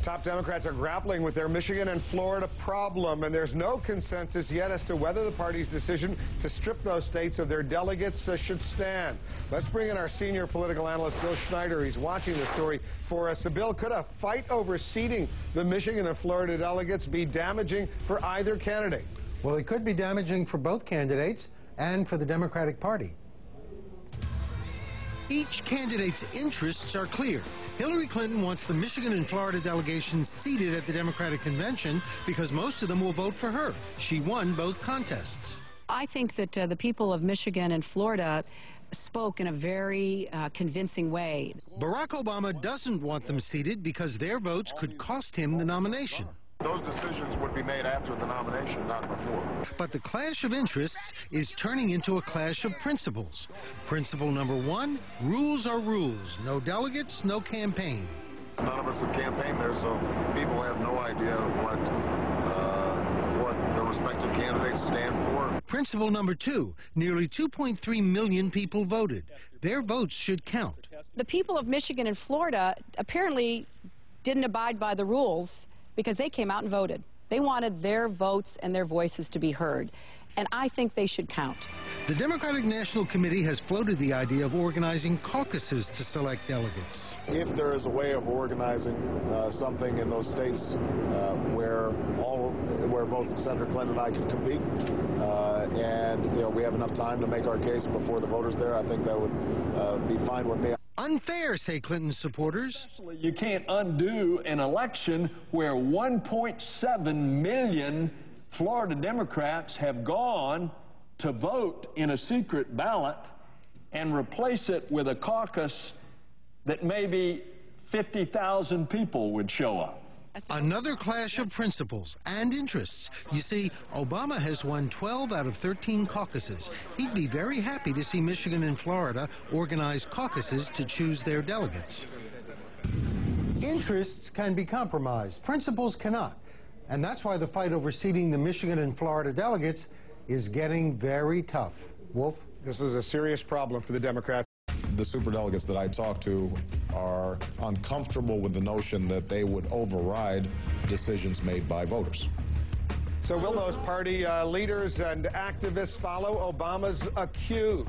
Top Democrats are grappling with their Michigan and Florida problem, and there's no consensus yet as to whether the party's decision to strip those states of their delegates should stand. Let's bring in our senior political analyst, Bill Schneider. He's watching the story for us. So, Bill, could a fight over seating the Michigan and Florida delegates be damaging for either candidate? Well, it could be damaging for both candidates and for the Democratic Party. Each candidate's interests are clear. Hillary Clinton wants the Michigan and Florida delegations seated at the Democratic Convention because most of them will vote for her. She won both contests. I think that the people of Michigan and Florida spoke in a very convincing way. Barack Obama doesn't want them seated because their votes could cost him the nomination. Those decisions would be made after the nomination, not before. But the clash of interests is turning into a clash of principles. Principle number one, rules are rules. No delegates, no campaign. None of us have campaigned there, so people have no idea what the respective candidates stand for. Principle number two, nearly 2.3 million people voted. Their votes should count. The people of Michigan and Florida apparently didn't abide by the rules because they came out and voted. They wanted their votes and their voices to be heard, and I think they should count. The Democratic National Committee has floated the idea of organizing caucuses to select delegates. If there is a way of organizing something in those states where both Senator Clinton and I can compete, and we have enough time to make our case before the voters there, I think that would be fine with me. Unfair, say Clinton's supporters. You can't undo an election where 1.7 million Florida Democrats have gone to vote in a secret ballot and replace it with a caucus that maybe 50,000 people would show up. Another clash of principles and interests. You see, Obama has won 12 out of 13 caucuses. He'd be very happy to see Michigan and Florida organize caucuses to choose their delegates. Interests can be compromised. Principles cannot. And that's why the fight over seating the Michigan and Florida delegates is getting very tough. Wolf? This is a serious problem for the Democrats. The superdelegates that I talk to are uncomfortable with the notion that they would override decisions made by voters. So will those party leaders and activists follow Obama's cue?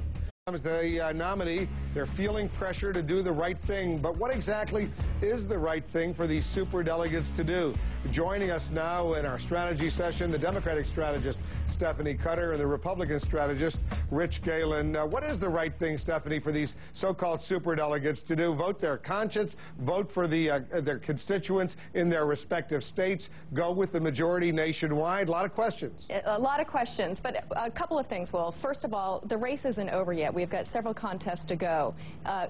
As the nominee, they're feeling pressure to do the right thing. But what exactly is the right thing for these superdelegates to do? Joining us now in our strategy session, the Democratic strategist, Stephanie Cutter, and the Republican strategist, Rich Galen. What is the right thing, Stephanie, for these so-called superdelegates to do? Vote their conscience, vote for their constituents in their respective states, go with the majority nationwide? A lot of questions. A lot of questions, but a couple of things, Will. First of all, the race isn't over yet. We've got several contests to go.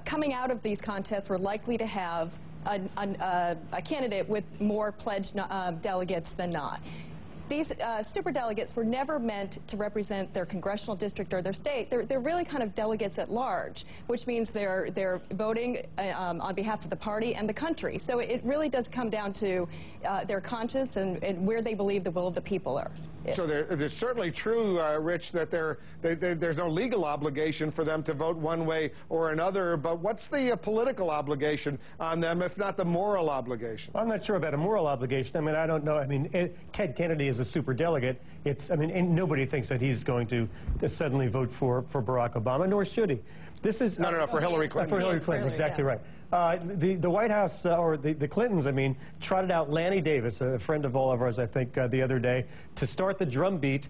Coming out of these contests, we're likely to have a candidate with more pledged delegates than not. These superdelegates were never meant to represent their congressional district or their state. They're really kind of delegates at large, which means they're voting on behalf of the party and the country. So it really does come down to their conscience and where they believe the will of the people are. So it's certainly true, Rich, that there's no legal obligation for them to vote one way or another, but what's the political obligation on them, if not the moral obligation? I'm not sure about a moral obligation. I mean, I don't know. I mean, Ted Kennedy is a superdelegate. I mean, and nobody thinks that he's going to suddenly vote for Barack Obama, nor should he. This is no, for Hillary Clinton. For Hillary Clinton, exactly right. The White House, or the Clintons, I mean, trotted out Lanny Davis, a friend of all of ours, I think, the other day, to start the drumbeat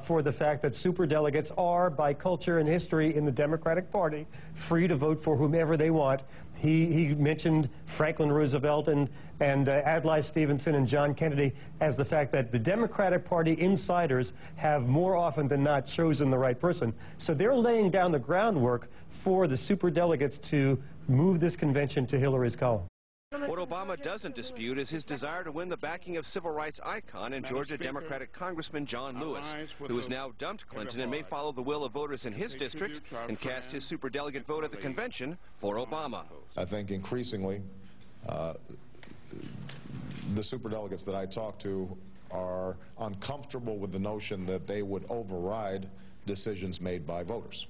for the fact that superdelegates are, by culture and history in the Democratic Party, free to vote for whomever they want. He mentioned Franklin Roosevelt and Adlai Stevenson and John Kennedy as the fact that the Democratic Party insiders have more often than not chosen the right person. So they're laying down the groundwork for the superdelegates to move this convention to Hillary's column. What Obama doesn't dispute is his desire to win the backing of civil rights icon and Georgia Democratic Congressman John Lewis, who has now dumped Clinton and may follow the will of voters in his district and cast his superdelegate vote at the convention for Obama. I think increasingly the superdelegates that I talk to are uncomfortable with the notion that they would override decisions made by voters.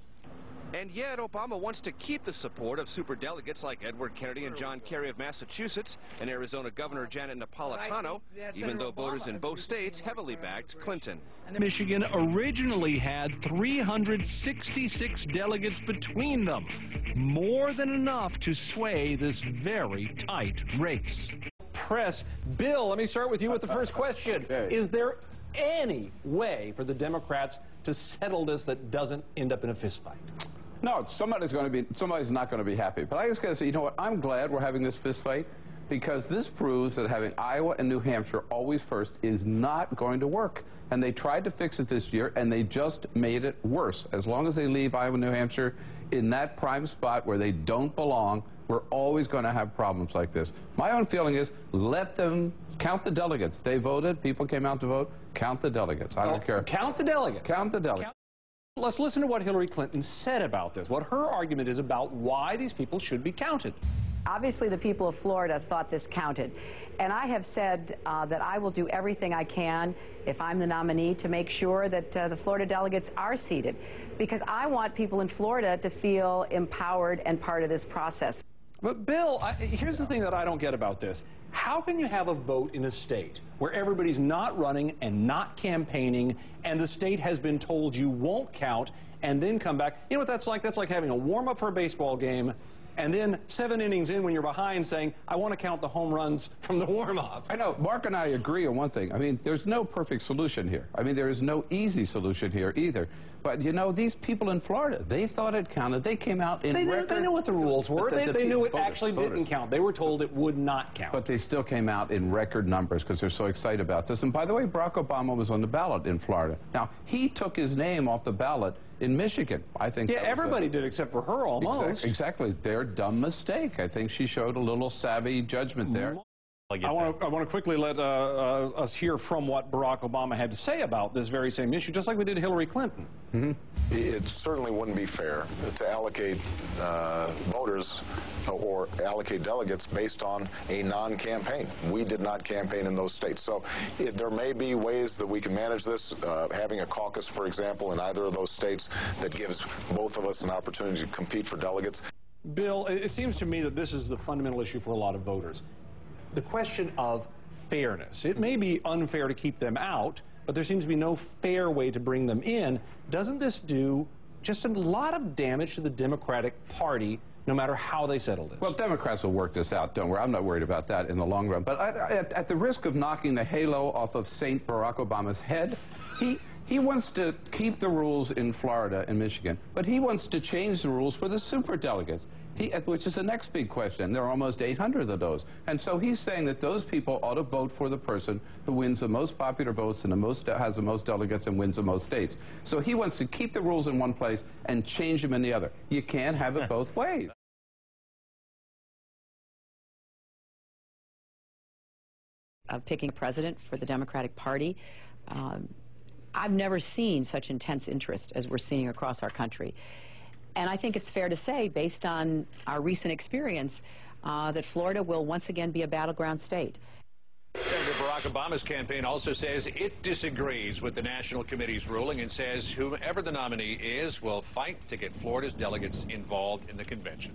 And yet, Obama wants to keep the support of superdelegates like Edward Kennedy and John Kerry of Massachusetts and Arizona Governor Janet Napolitano, even though voters in both states heavily backed Clinton. Michigan originally had 366 delegates between them, more than enough to sway this very tight race. Press. Bill, let me start with you with the first question. Okay. Is there any way for the Democrats to settle this that doesn't end up in a fistfight? No, somebody's not going to be happy. But I just got to say, you know what? I'm glad we're having this fist fight because this proves that having Iowa and New Hampshire always first is not going to work. And they tried to fix it this year, and they just made it worse. As long as they leave Iowa and New Hampshire in that prime spot where they don't belong, we're always going to have problems like this. My own feeling is let them count the delegates. They voted. People came out to vote. Count the delegates. I don't care. Count the delegates. Count the delegates. Let's listen to what Hillary Clinton said about this, what her argument is about why these people should be counted. Obviously, the people of Florida thought this counted. And I have said that I will do everything I can, if I'm the nominee, to make sure that the Florida delegates are seated. Because I want people in Florida to feel empowered and part of this process. But, Bill, here's the thing that I don't get about this. How can you have a vote in a state where everybody's not running and not campaigning, and the state has been told you won't count, and then come back? You know what that's like? That's like having a warm-up for a baseball game, and then 7 innings in when you're behind saying, I want to count the home runs from the warm-up. I know. Mark and I agree on one thing. I mean, there's no perfect solution here. I mean, there is no easy solution here either. But, you know, these people in Florida, they thought it counted. They came out in record. They knew what the rules were. They knew it actually didn't count. They were told it would not count. But they still came out in record numbers because they're so excited about this. And by the way, Barack Obama was on the ballot in Florida. Now, he took his name off the ballot in Michigan. I think yeah, everybody did except for her almost. Exactly. Their dumb mistake. I think she showed a little savvy judgment there. I want to quickly let us hear from what Barack Obama had to say about this very same issue, just like we did Hillary Clinton. Mm-hmm. It certainly wouldn't be fair to allocate voters or allocate delegates based on a non-campaign. We did not campaign in those states. So there may be ways that we can manage this, having a caucus, for example, in either of those states that gives both of us an opportunity to compete for delegates. Bill, it seems to me that this is the fundamental issue for a lot of voters. The question of fairness. It may be unfair to keep them out, but there seems to be no fair way to bring them in. Doesn't this do just a lot of damage to the Democratic Party, no matter how they settle this? Well, Democrats will work this out. Don't worry. I'm not worried about that in the long run. But at the risk of knocking the halo off of Saint Barack Obama's head, he wants to keep the rules in Florida and Michigan, but he wants to change the rules for the superdelegates. Which is the next big question. There are almost 800 of those. And so he's saying that those people ought to vote for the person who wins the most popular votes and has the most delegates and wins the most states. So he wants to keep the rules in one place and change them in the other. You can't have it both ways. Of picking a president for the Democratic Party, I've never seen such intense interest as we're seeing across our country. And I think it's fair to say, based on our recent experience, that Florida will once again be a battleground state. Senator Barack Obama's campaign also says it disagrees with the National Committee's ruling and says whomever the nominee is will fight to get Florida's delegates involved in the convention.